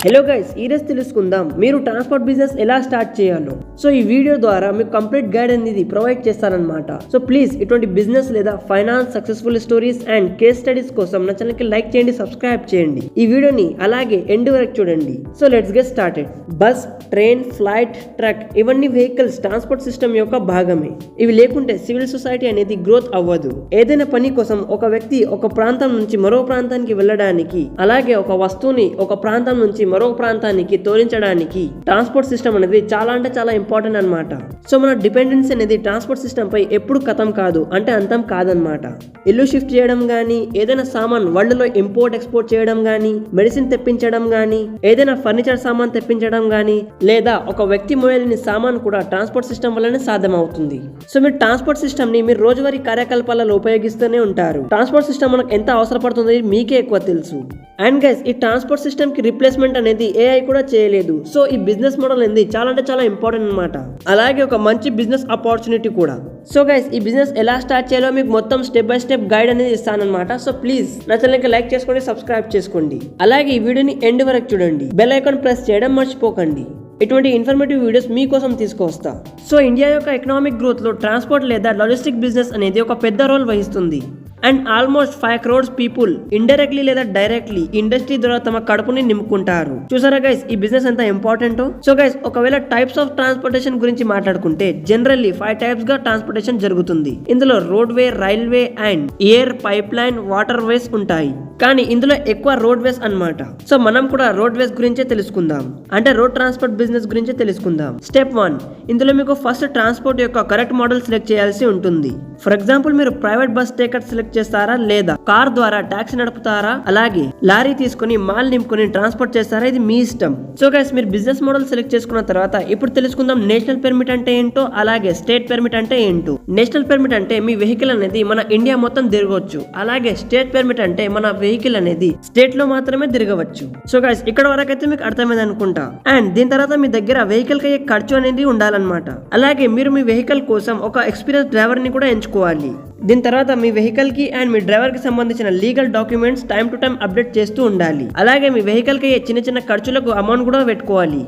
Hello guys, ఈరోజు తెలుసుకుందాం మీరు ట్రాన్స్పోర్ట్ బిజినెస్ ఎలా స్టార్ట్ చేయాలో. సో ఈ వీడియో ద్వారా మీకు కంప్లీట్ గైడ్ అనేది ప్రొవైడ్ చేస్తానన్నమాట. సో ప్లీజ్ ఇటువంటి బిజినెస్ లేదా finance successful stories and case studies కోసం నా ఛానల్ కి లైక్ చేయండి, సబ్స్క్రైబ్ చేయండి. ఈ వీడియోని అలాగే ఎండ్ వరకు చూడండి. So let's get started. Bus, train, flight, truck ఇవన్నీ వెహికల్స్ ట్రాన్స్పోర్ట్ సిస్టమ్ యొక్క భాగమే. ఇవి లేకుంటే సివిల్ సొసైటీ అనేది గ్రోత్ అవ్వదు. ఏదైనా పని కోసం ఒక వ్యక్తి ఒక ప్రాంతం నుంచి మరో ప్రాంతానికి వెళ్ళడానికి, అలాగే ఒక వస్తువుని ఒక ప్రాంతం నుంచి మరో ప్రాంతానికి తోలించడానికి ట్రాన్స్పోర్ట్ సిస్టమ్ అనేది చాలా అంటే చాలా ఇంపార్టెంట్ అన్నమాట. సో మన డిపెండెన్సీ అనేది ట్రాన్స్పోర్ట్ సిస్టమ్ పై ఎప్పుడు ఖతం కాదు, అంటే అంతం కాదనమాట. ఇల్లు షిఫ్ట్ చేయడం గానీ, ఏదైనా సామాన్ వరల్డ్ లో ఇంపోర్ట్ ఎక్స్పోర్ట్ చేయడం గానీ, మెడిసిన్ తెప్పించడం గానీ, ఏదైనా ఫర్నిచర్ సామాన్ తెప్పించడం గానీ, లేదా ఒక వ్యక్తి మోయలేని సామాన్ కూడా ట్రాన్స్పోర్ట్ సిస్టమ్ వల్లనే సాధ్యం అవుతుంది. సో మీరు ట్రాన్స్పోర్ట్ సిస్టమ్ ని మీరు రోజువారీ కార్యకలాపాలలో ఉపయోగిస్తూనే ఉంటారు. ట్రాన్స్పోర్ట్ సిస్టమ్ మనకు ఎంత అవసరపడుతుంది మీకే ఎక్కువ తెలుసు. అండ్ గైస్, ఈ ట్రాన్స్పోర్ట్ సిస్టమ్ కి రిప్లేస్మెంట్ అనేది ఏఐ కూడా చేయలేదు. సో ఈ బిజినెస్ మోడల్ అనేది చాలా అంటే చాలా ఇంపార్టెంట్ అన్నమాట. అలాగే ఒక మంచి బిజినెస్ ఆపర్చునిటీ కూడా. సో గైస్, ఈ బిజినెస్ ఎలా స్టార్ట్ చేయాలో మీకు మొత్తం స్టెప్ బై స్టెప్ గైడ్ అనేది ఇస్తానన్నమాట. సో ప్లీజ్ నా ఛానల్ కి లైక్ చేసుకోండి, సబ్స్క్రైబ్ చేసుకోండి. అలాగే ఈ వీడియోని ఎండ్ వరకు చూడండి. బెల్ ఐకాన్ ప్రెస్ చేయడం మర్చిపోకండి. ఇటువంటి ఇన్ఫర్మేటివ్ వీడియోస్ మీకోసం తీసుకొస్తా. సో ఇండియా యొక్క ఎకనామిక్ గ్రోత్ లో ట్రాన్స్పోర్ట్ లేదా లాజిస్టిక్ బిజినెస్ అనేది ఒక పెద్ద రోల్ వహిస్తుంది. And almost 5 crores people indirectly లేదా డైరెక్ట్లీ ఇండస్ట్రీ ద్వారా తమ కడుపుని నింపుకుంటారు. చూసారా గైస్, ఈ బిజినెస్ ఎంత ఇంపార్టెంటో. సో గైస్, ఒకవేళ టైప్స్ ఆఫ్ ట్రాన్స్పోర్టేషన్ గురించి మాట్లాడుకుంటే జనరల్లీ 5 types గా ట్రాన్స్పోర్టేషన్ జరుగుతుంది. ఇందులో roadway, railway and air, pipe line, water ways ఉంటాయి. కానీ ఇందులో ఎక్కువ రోడ్ వేస్ అన్నమాట. సో మనం కూడా రోడ్ వేస్ గురించే తెలుసుకుందాం, అంటే రోడ్ ట్రాన్స్పోర్ట్ బిజినెస్ గురించే తెలుసుకుందాం. స్టెప్ 1, ఇందులో మీకు ఫస్ట్ ట్రాన్స్పోర్ట్ యొక్క కరెక్ట్ మోడల్ సెలెక్ట్ చేయాల్సి ఉంటుంది. ఫర్ ఎగ్జాంపుల్, మీరు ప్రైవేట్ బస్ టికెట్ సెలెక్ట్ చేస్తారా, లేదా కార్ ద్వారా టాక్సీ నడుపుతారా, అలాగే లారీ తీసుకుని మాల్ నింపుకొని ట్రాన్స్పోర్ట్ చేస్తారా, ఇది మీ ఇష్టం. సో గైస్, మీరు బిజినెస్ మోడల్ సెలెక్ట్ చేసుకున్న తర్వాత ఇప్పుడు తెలుసుకుందాం నేషనల్ పెర్మిట్ అంటే ఏంటో, అలాగే స్టేట్ పెర్మిట్ అంటే ఏంటో. నేషనల్ పెర్మిట్ అంటే మీ వెహికల్ అనేది మన ఇండియా మొత్తం తిరగవచ్చు. అలాగే స్టేట్ పెర్మిట్ అంటే మన వెహికల్ అనేది స్టేట్ లో మాత్రమే తిరగవచ్చు. సో గైస్, ఇక్కడ వరకు అయితే మీకు అర్థమైంది అనుకుంటా. అండ్ దీని తర్వాత మీ దగ్గర వెహికల్ కి అయ్యే ఖర్చు అనేది ఉండాలన్నమాట. అలాగే మీరు మీ వెహికల్ కోసం ఒక ఎక్స్పీరియన్స్ డ్రైవర్ ని కూడా ఎంచుకోవాలి. దీని తర్వాత మీ వెహికల్ కి అండ్ మీ డ్రైవర్ కి సంబంధించిన legal documents time to time update చేస్తూ ఉండాలి. అలాగే మీ వెహికల్ కి చిన్న చిన్న ఖర్చులకు అమౌంట్ కూడా పెట్టుకోవాలి.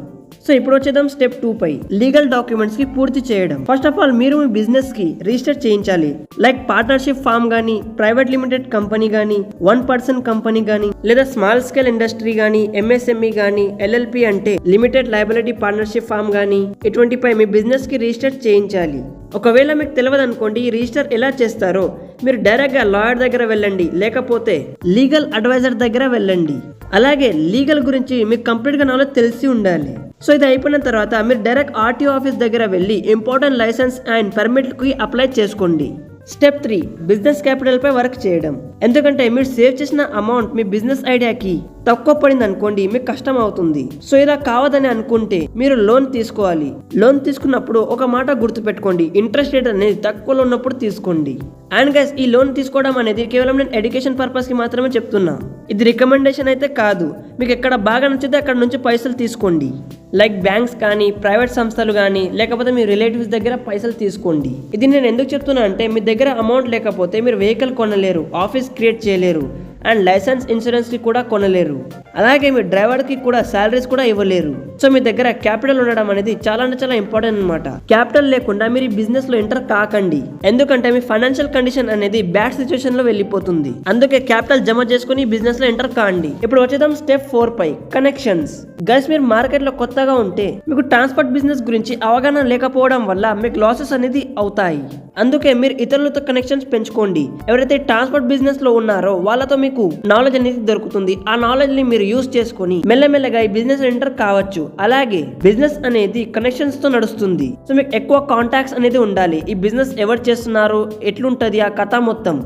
సో ఇప్పుడు వచ్చేద్దాం స్టెప్ 2 పై, లీగల్ డాక్యుమెంట్స్ కి పూర్తి చేయడం. ఫస్ట్ ఆఫ్ ఆల్ మీరు మీ బిజినెస్ కి రిజిస్టర్ చేయించాలి. లైక్ పార్ట్నర్షిప్ ఫామ్ గానీ, ప్రైవేట్ లిమిటెడ్ కంపెనీ గానీ, 1 person కంపెనీ గానీ, లేదా స్మాల్ స్కేల్ ఇండస్ట్రీ గానీ, ఎంఎస్ఎంఈ గానీ, ఎల్ఎల్పి అంటే లిమిటెడ్ లయబిలిటీ పార్ట్నర్షిప్ ఫామ్ గానీ, ఇటువంటిపై మీ బిజినెస్ కి రిజిస్టర్ చేయించాలి. ఒకవేళ మీకు తెలియదు అనుకోండి ఈ రిజిస్టర్ ఎలా చేస్తారో, మీరు డైరెక్ట్ గా లాయర్ దగ్గర వెళ్ళండి, లేకపోతే లీగల్ అడ్వైజర్ దగ్గర వెళ్ళండి. అలాగే లీగల్ గురించి మీకు కంప్లీట్ గా నాలెడ్జ్ తెలిసి ఉండాలి. సో ఇది అయిపోయిన తర్వాత మీరు డైరెక్ట్ ఆర్టీఓ ఆఫీస్ దగ్గర వెళ్ళి ఇంపార్టెంట్ లైసెన్స్ అండ్ పర్మిట్ కి అప్లై చేసుకోండి. స్టెప్ 3, బిజినెస్ క్యాపిటల్ పై వర్క్ చేయడం. ఎందుకంటే మీరు సేవ్ చేసిన అమౌంట్ మీ బిజినెస్ ఐడియాకి తక్కువ పడింది అనుకోండి, మీకు కష్టం అవుతుంది. సో ఇలా కావదని అనుకుంటే మీరు లోన్ తీసుకోవాలి. లోన్ తీసుకున్నప్పుడు ఒక మాట గుర్తు పెట్టుకోండి, ఇంట్రెస్ట్ రేట్ అనేది తక్కువలో ఉన్నప్పుడు తీసుకోండి. అండ్ గైస్, ఈ లోన్ తీసుకోవడం అనేది కేవలం నేను ఎడ్యుకేషన్ పర్పస్ కి మాత్రమే చెప్తున్నా. ఇది రికమెండేషన్ అయితే కాదు. మీకు ఎక్కడ బాగా నచ్చితే అక్కడ నుంచి పైసలు తీసుకోండి. లైక్ బ్యాంక్స్ కానీ, ప్రైవేట్ సంస్థలు కానీ, లేకపోతే మీ రిలేటివ్స్ దగ్గర పైసలు తీసుకోండి. ఇది నేను ఎందుకు చెప్తున్నా అంటే, మీ దగ్గర అమౌంట్ లేకపోతే మీరు వెహికల్ కొనలేరు, ఆఫీస్ క్రియేట్ చేయలేరు, అండ్ లైసెన్స్ ఇన్సూరెన్స్ కి కూడా కొనలేరు. అలాగే మీ డ్రైవర్ కి కూడా సాలరీస్ కూడా ఇవ్వలేరు. సో మీ దగ్గర క్యాపిటల్ ఉండడం అనేది చాలా అంటే చాలా ఇంపార్టెంట్ అనమాట. క్యాపిటల్ లేకుండా మీరు ఈ బిజినెస్ లో ఎంటర్ కాకండి, ఎందుకంటే మీ ఫైనాన్షియల్ కండిషన్ అనేది బ్యాడ్ సిచ్యువేషన్ లో వెళ్ళిపోతుంది. అందుకే క్యాపిటల్ జమ చేసుకుని బిజినెస్ లో ఎంటర్ కాండి. ఇప్పుడు వచ్చేద్దాం స్టెప్ 4 పై, కనెక్షన్స్. గైస్, మీరు మార్కెట్ లో కొత్తగా ఉంటే మీకు ట్రాన్స్పోర్ట్ బిజినెస్ గురించి అవగాహన లేకపోవడం వల్ల మీకు లాసెస్ అనేది అవుతాయి. అందుకే మీరు ఇతరులతో కనెక్షన్స్ పెంచుకోండి. ఎవరైతే ట్రాన్స్పోర్ట్ బిజినెస్ లో ఉన్నారో వాళ్ళతో మీకు నాలెడ్జ్ అనేది దొరుకుతుంది. ఆ నాలెడ్జ్ ని మీరు యూజ్ చేసుకుని మెల్లమెల్లగా ఈ బిజినెస్ ఎంటర్ కావచ్చు. అలాగే బిజినెస్ అనేది కనెక్షన్స్ తో నడుస్తుంది. సో మీకు ఎక్కువ కాంటాక్ట్స్ అనేది ఉండాలి. ఈ బిజినెస్ ఎవరు చేస్తున్నారు, ఎట్లుంటది ఆ కథ మొత్తం.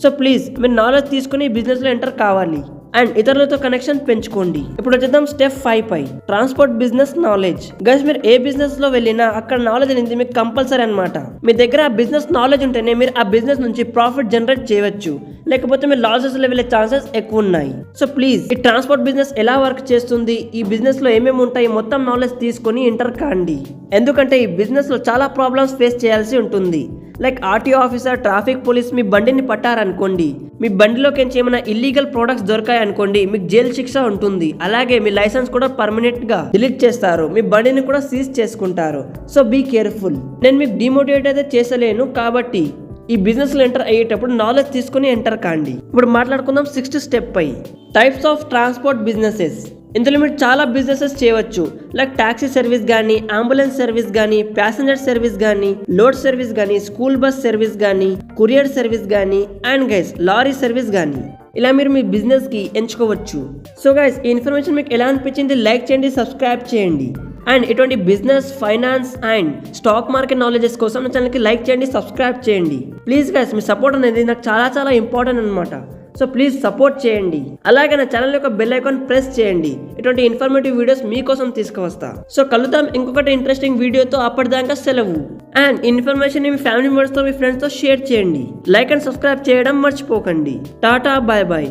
సో ప్లీజ్ మీరు నాలెడ్జ్ తీసుకుని బిజినెస్ లో ఎంటర్ కావాలి అండ్ ఇతరులతో కనెక్షన్ పెంచుకోండి. ఇప్పుడు వచ్చేద్దాం స్టెప్ 5 పై, ట్రాన్స్పోర్ట్ బిజినెస్ నాలెడ్జ్. గైస్, మీరు ఏ బిజినెస్ లో వెళ్ళినా అక్కడ నాలెడ్జ్ అనేది మీకు కంపల్సరీ అన్నమాట. మీ దగ్గర ఆ బిజినెస్ నాలెడ్జ్ ఉంటేనే మీరు ఆ బిజినెస్ నుంచి ప్రాఫిట్ జనరేట్ చేయవచ్చు, లేకపోతే మీరు లాసెస్ లో వెళ్ళే ఛాన్సెస్ ఎక్కువ ఉన్నాయి. సో ప్లీజ్ ఈ ట్రాన్స్పోర్ట్ బిజినెస్ ఎలా వర్క్ చేస్తుంది, ఈ బిజినెస్ లో ఏమేమి ఉంటాయి, మొత్తం నాలెడ్జ్ తీసుకొని ఎంటర్ కాండి. ఎందుకంటే ఈ బిజినెస్ లో చాలా ప్రాబ్లమ్స్ ఫేస్ చేయాల్సి ఉంటుంది. Like RTO officer, traffic police మీ బండిని పట్టారనుకోండి, మీ బండిలోకి ఏమైనా ఇల్లీగల్ ప్రొడక్ట్స్ దొరికాయి అనుకోండి, మీకు జైలు శిక్ష ఉంటుంది. అలాగే మీ లైసెన్స్ కూడా పర్మనెంట్ గా డిలీట్ చేస్తారు, మీ బండిని కూడా సీజ్ చేసుకుంటారు. So be careful. నేను మీకు డిమోటివేట్ అయితే చేసలేను, కాబట్టి ఈ బిజినెస్ లో ఎంటర్ అయ్యేటప్పుడు నాలెడ్జ్ తీసుకుని ఎంటర్ కాండి. ఇప్పుడు మాట్లాడుకుందాం 6th స్టెప్ పై, టైప్స్ ఆఫ్ ట్రాన్స్పోర్ట్ బిజినెసెస్. ఇందులో మీరు చాలా బిజినెసెస్ చేయవచ్చు, లైక్ టాక్సీ సర్వీస్ కానీ, అంబులెన్స్ సర్వీస్ కానీ, ప్యాసింజర్ సర్వీస్ కానీ, లోడ్ సర్వీస్ కానీ, స్కూల్ బస్ సర్వీస్ కానీ, కొరియర్ సర్వీస్ కానీ, అండ్ గైస్ లారీ సర్వీస్ కానీ. ఇలా మీరు మీ బిజినెస్ కి ఎంచుకోవచ్చు. సో గైస్, ఈ ఇన్ఫర్మేషన్ మీకు ఎలా అనిపించింది? లైక్ చేయండి, సబ్స్క్రైబ్ చేయండి. అండ్ ఇటువంటి business, finance and stock market knowledges కోసం నా ఛానల్కి లైక్ చేయండి, సబ్స్క్రైబ్ చేయండి. ప్లీజ్ గైస్, మీ సపోర్ట్ అనేది నాకు చాలా చాలా ఇంపార్టెంట్ అనమాట. సో ప్లీజ్ సపోర్ట్ చేయండి. అలాగే నా ఛానల్ యొక్క బెల్ ఐకాన్ ప్రెస్ చేయండి. ఇటువంటి ఇన్ఫర్మేటివ్ వీడియోస్ మీకోసం తీసుకువస్తా. సో కలుద్దాం ఇంకొకటి ఇంట్రెస్టింగ్ వీడియోతో. అప్పటిదాకా సెలవు. అండ్ ఇన్ఫర్మేషన్ మీ ఫ్యామిలీ మెంబర్స్ తో, మీ ఫ్రెండ్స్ తో షేర్ చేయండి. లైక్ అండ్ సబ్స్క్రైబ్ చేయడం మర్చిపోకండి. టాటా, బాయ్ బాయ్.